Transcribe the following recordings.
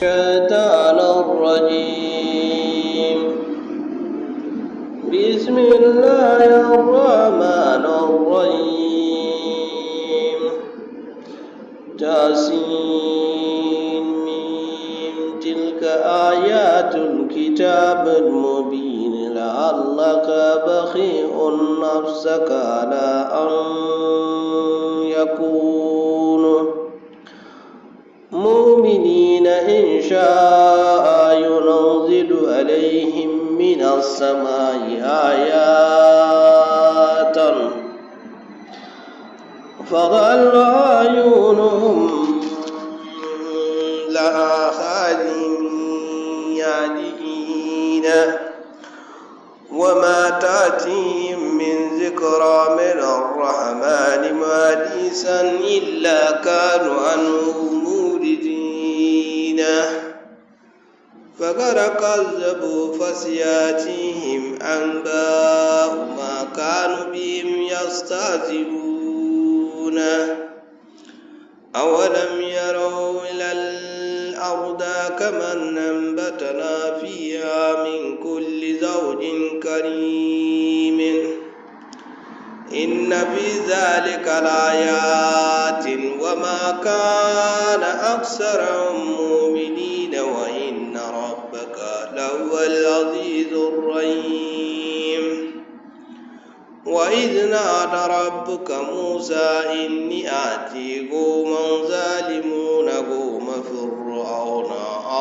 الشيطان الرجيم. بسم الله الرحمن الرحيم. تاسين ميم. تلك آيات الكتاب المبين لعلك بخيء نفسك على أن يكونوا مؤمنين إن شاء ينزل عليهم من السماء آيات فظل أعينهم لها خاشعين وما تأتيهم من ذكرى من الرحمن محدثا إلا كانوا عنه موردين. فقد كذبوا فسيأتيهم أنباء ما كانوا بهم يستهزئون. أولم يروا إلى الأرض كما أنبتنا فيها من كل زوج كريم إن في ذلك لآيات وما كان أكثرهم مؤمنين وإن ربك لهو العزيز الرحيم. وإذ نادى ربك موسى إني آتي قوما ظالمون قوم فرعون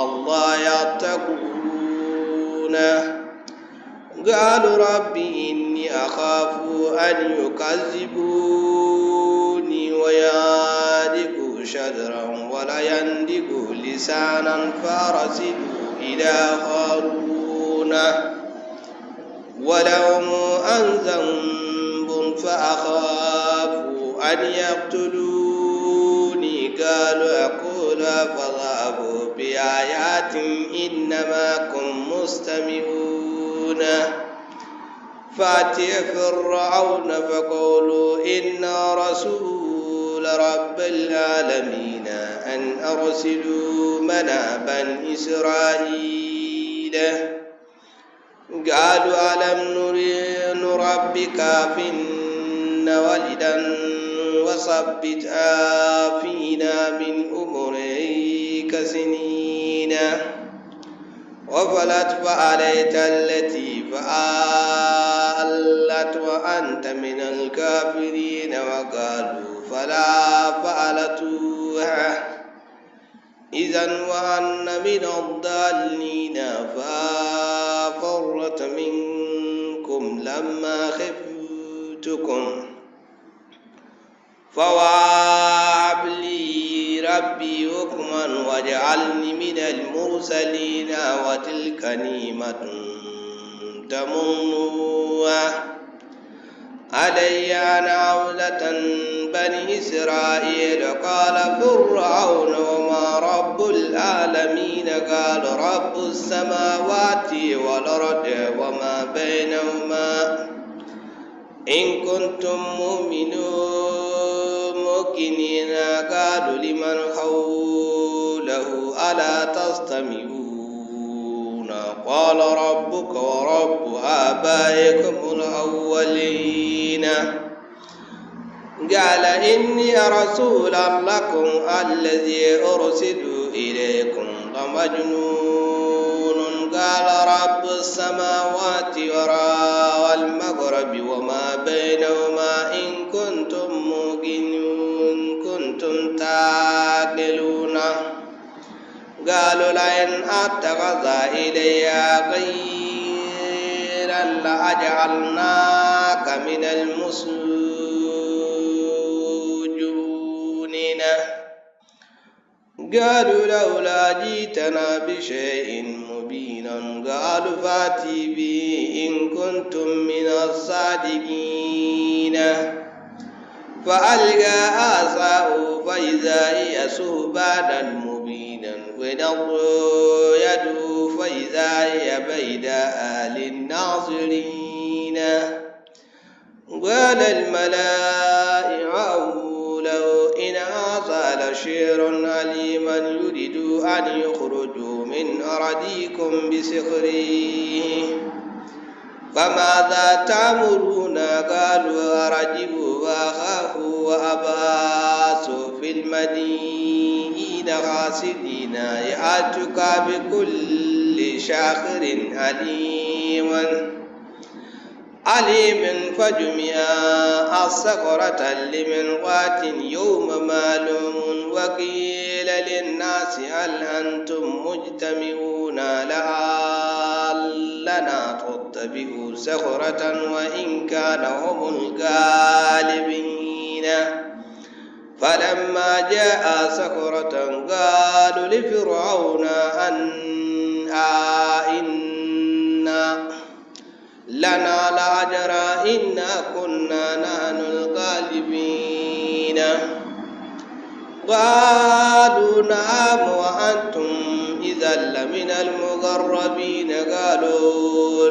الله يتقون. قالوا ربي إني أخاف أن يكذبوني ويهدكوا شجرا ولا يندقوا لسانا فأرسلوا إلى هارون ولهم أن ذنب فأخاف أن يقتلوني. قالوا أقول فاذهبوا بآيات إنما كن مستمعون. فأتي فرعون فقولوا إنا رسول رب العالمين أن أرسلوا معنا بني إسرائيل. قالوا ألم نربك فينا ولدا وثبت فينا من أمرك سنين وفلت فعليت التي فعلت وأنت من الكافرين. وقالوا فلا فعلتها إذا وأن من الضالين. ففرت منكم لما خفتكم فوهب لي ربي حكما وجعلني من المرسلين. وتلك نعمة تمنها علي أن عودة بني إسرائيل. قال فرعون وما رب العالمين. قال رب السماوات والأرض وما بينهما إن كنتم موقنين. قالوا لمن حوله ألا تستمعون. قال ربك ورب آبائكم الأولين. قال إني رسول لكم الذي أرسل إليكم لمجنون. قال رب السماوات والمغرب وما بينهما إن كنتم موقنون كنتم تعقلون. قالوا لئن أتخذ إلي غيرا لأجعلناك من المسجونين. قالوا لولا جئتنا بشيء مبينا. قالوا فأتي به إن كنتم من الصادقين. فألقى عصاه فإذا هي ثعبان مبينا ونظر يده فإذا هي بيداء للناظرين. قال الملائكة له إن هذا لشعر عليما يريد أن يخرجوا من أرضكم بسحره فماذا تأمرون قالوا أرجب وأخاه وأباس في المدينين غاسدين يأتك بكل شاخر عليم فجمع الصخرة لميقات يوم معلوم وقيل للناس هل أنتم مجتمعون لعلنا نتبع صخرة وإن كان هم الغالبين فلما جاء صخرة قالوا لفرعون إن لنا لأجرا إنا كنا نحن الغالبين قالوا نعم وأنتم إذا لمن المقربين قالوا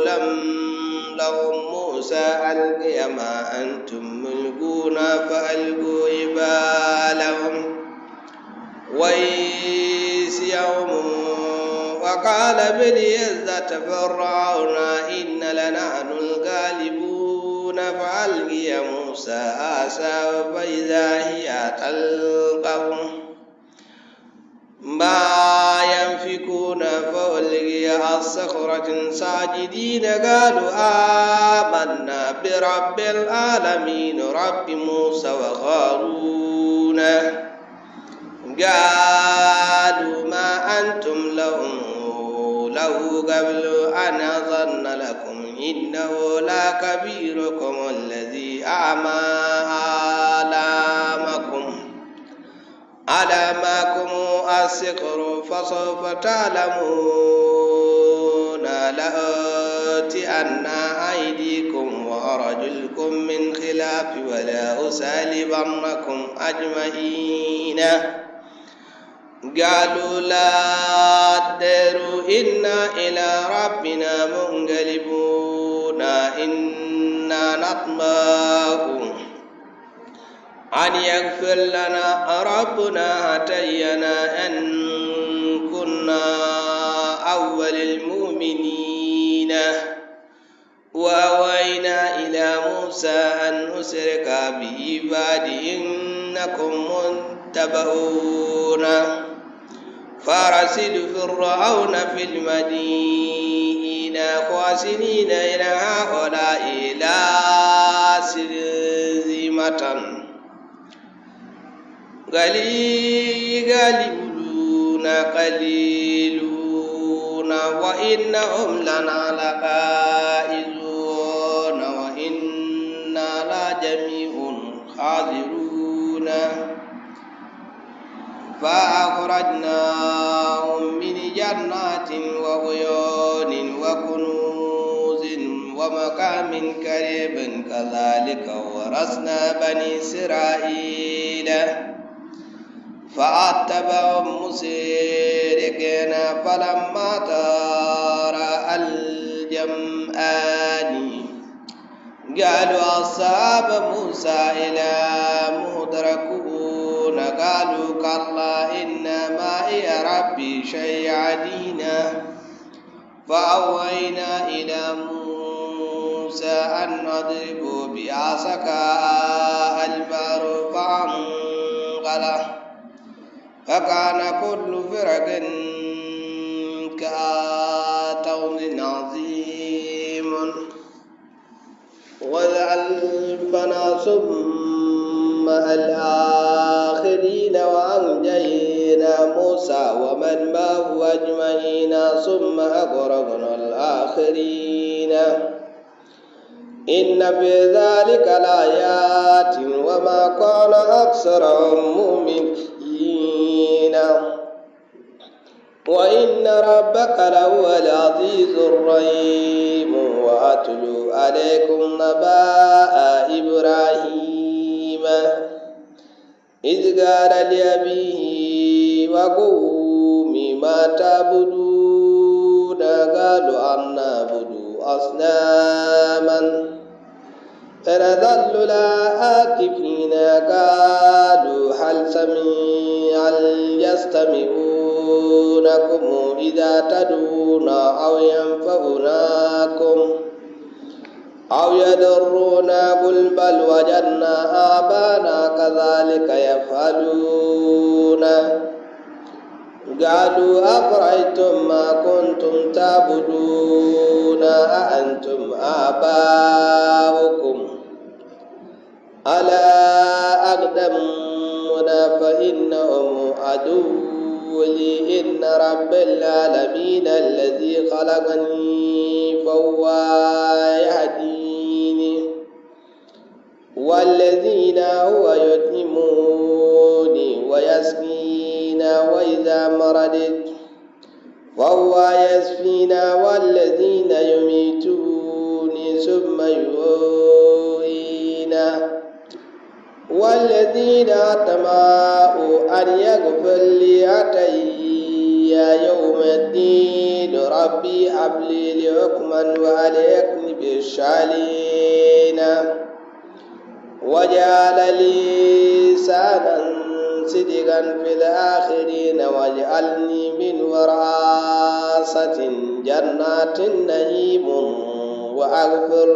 لهم موسى ألقي ما أنتم ملقون فألقوا حبالهم وعصيهم وقال بالعزة فرعون إن لنحن الغالبون فألقي موسى عصاه فإذا هي تلقف ما ينفقون فألقي الصخرة ساجدين قالوا آمنا برب العالمين رب موسى وهارون قالوا ما أنتم له قبل أن أظن لكم إنه لا كبيركم الذي علامكم السحر فسوف تعلمون لأوتين أيديكم وأرجلكم من خلاف ولا أسالبنكم أجمعين قالوا لا تدروا إنا إلى ربنا منقلبون إنا نطمع أن يغفر لنا ربنا هدينا أن كنا أول المؤمنين وأوينا إلى موسى أن أسرك بعبادي إنكم متبعون فأرسل فرعون في المدينين خاسرين إلى هؤلاء لشرذمة قليلون وإنهم لنا لغائظون وإنا لجميع حاذرون فأخرجناهم من جنات وعيون وكنوز ومقام كريم كذلك ورثنا بني إسرائيل فأتبعهم مسركين فلما تراءى الجمعان قالوا أصحاب موسى إلى مدركون قالوا كلا إن معي ربي سيهدين فأوحينا إلى موسى أن اضرب بعصاك البحر فانفلق فكان كل فرق كطود عظيم وألفنا ثم الآخرين وأنجينا موسى ومن معه أجمعين ثم أغرقنا الآخرين إن في ذلك لآيات وما كان أكثرهم مؤمنين وإن ربك لهو العزيز الرحيم وأتلو عليكم نبأ إبراهيم إذ قال لأبيه وقومي ما تعبدون قالوا أن نعبد أصناما فنظل آكفين قالوا هل سميعا يستمعونكم إذا تدعون أو ينفعونكم أو يضرونا قل بل وجدنا آباءنا كذلك يفعلون قالوا أفرأيتم ما كنتم تعبدون أأنتم آباؤكم ألا أقدمنا فإنهم عدو لي إن رب العالمين الذي خلقني فهو يهديني والذين هو يطعمني ويسقين وإذا مرضت فهو يشفينا والذين يميتوني ثم يحيينا والذين أطمعوا أن يغفر لي خطاياي يوم الدين ربي هب لي حكما وألحقني بالصالحين واجعل لي لسانا صدقا في الآخرين واجعلني من ورثة جنات النعيم وأغفر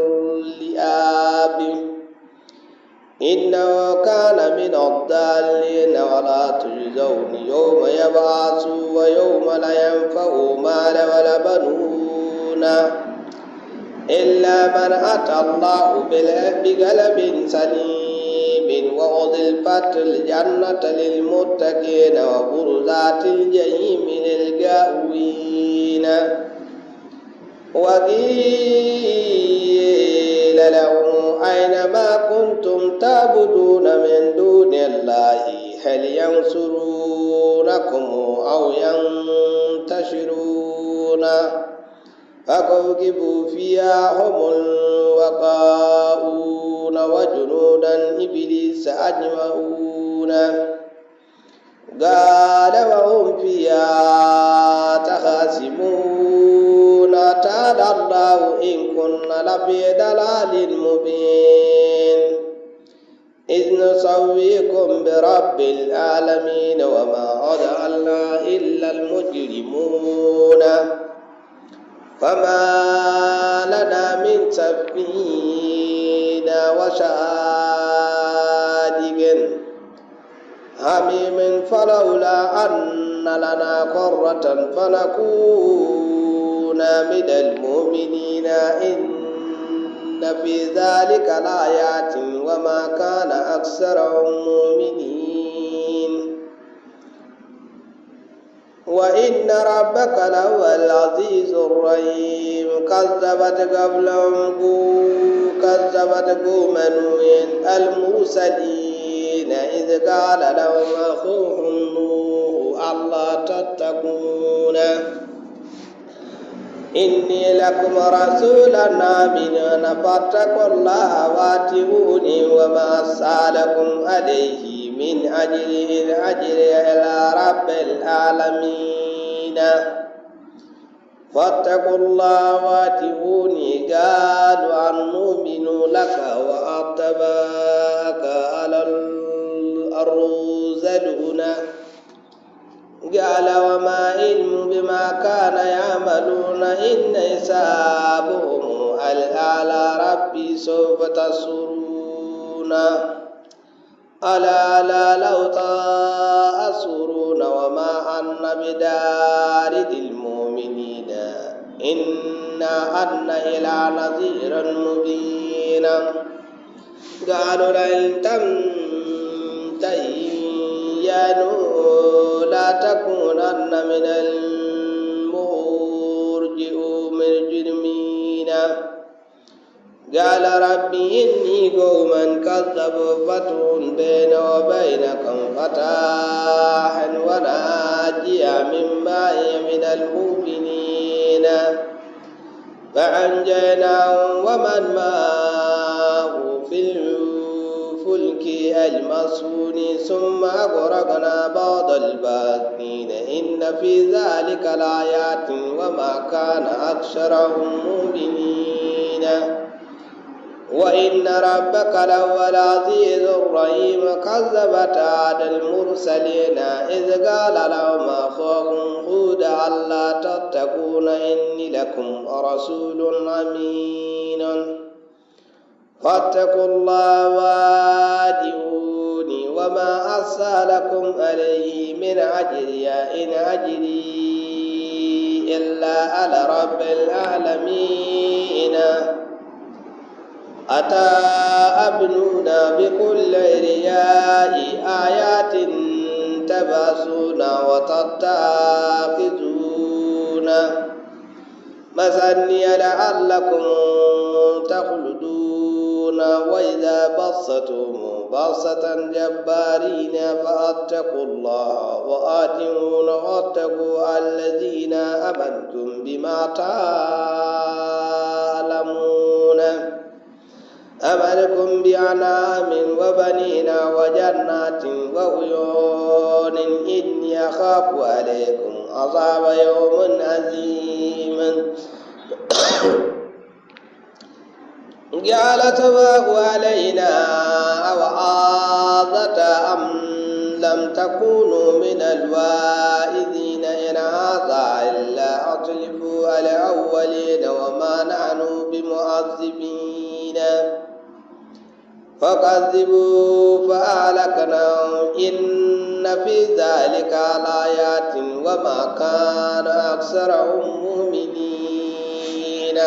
لأبي إنه كان من الضالين ولا تجزون يوم يبعث ويوم لا ينفع مال ولا بنون إلا من أتى الله بقلب سليم وأزلفت الجنة للمتقين وبرزت الجحيم للغاوين وقيل لهم أين ما كنتم تعبدون من دون الله هل ينصرونكم أو ينتصرون فكوكبوا فيها هم الوقاؤون وجنودا إبليس أجمعون قال وهم فيها تخاصمون تعالى الله إن كنا لفي ضلال مبين إذ نسويكم برب العالمين وما أضلنا إلا المجرمون فما لنا من سفين وشادق حميم فلولا أن لنا قرة فنكون من المؤمنين إن في ذلك لآيات وما كان أكثرهم مؤمنين وإن ربك لهو العزيز الرحيم كذبت قوم نوح المرسلين إذ قال لهم أخوهم نوح ألا تتقون إني لكم رسول أمين فاتقوا الله واتقوني وما أسألكم عليه من أجر إن أجري إلى رب العالمين فاتقوا الله واتقوني قالوا أن نؤمن لك واتبعك على الأرذلون قال وما علم بما كان يعملون إن حسابهم على ربي سوف تسرون ألا لو تأسرون وما أن بدارد المؤمنين إنا أن إلى نذير مبين قالوا لئن تنتهي يا نوح لا تكونن من المرجمين قال ربي إني قوما كذبوا فتون بين وبينكم فتاحا وناجيا من معي من المؤمنين فأنجيناه ومن معه في الفلك المسحون ثم أغرقنا بعض الباقين إن في ذلك لآيات وما كان أكثرهم مؤمنين وإن ربك لهو العزيز الرحيم كذبت عاد المرسلين إذ قال لهم أخوهم هود ألا تتقون إني لكم رسول أمين فاتقوا الله وأطيعوني وما أسألكم عليه من أجر إن أجري إلا على رب العالمين أتأبنون بكل رياء آيات تبصرون وتتخذون مثاني لعلكم تخلدون وإذا بصتم بصة جبارين فاتقوا الله وآتون واتقوا الذين آمنتم بما تعلمون أمركم بأنعام وبنين وجنات وعيون إني أخاف عليكم عذاب يوم عظيم جعل تباه علينا وعاظة أم لم تكونوا من الواعظين إن هذا إلا أطلف الأولين وما نحن بمعذبين فكذبوا فأهلكناهم إن في ذلك لآيات وما كان أكثرهم مؤمنين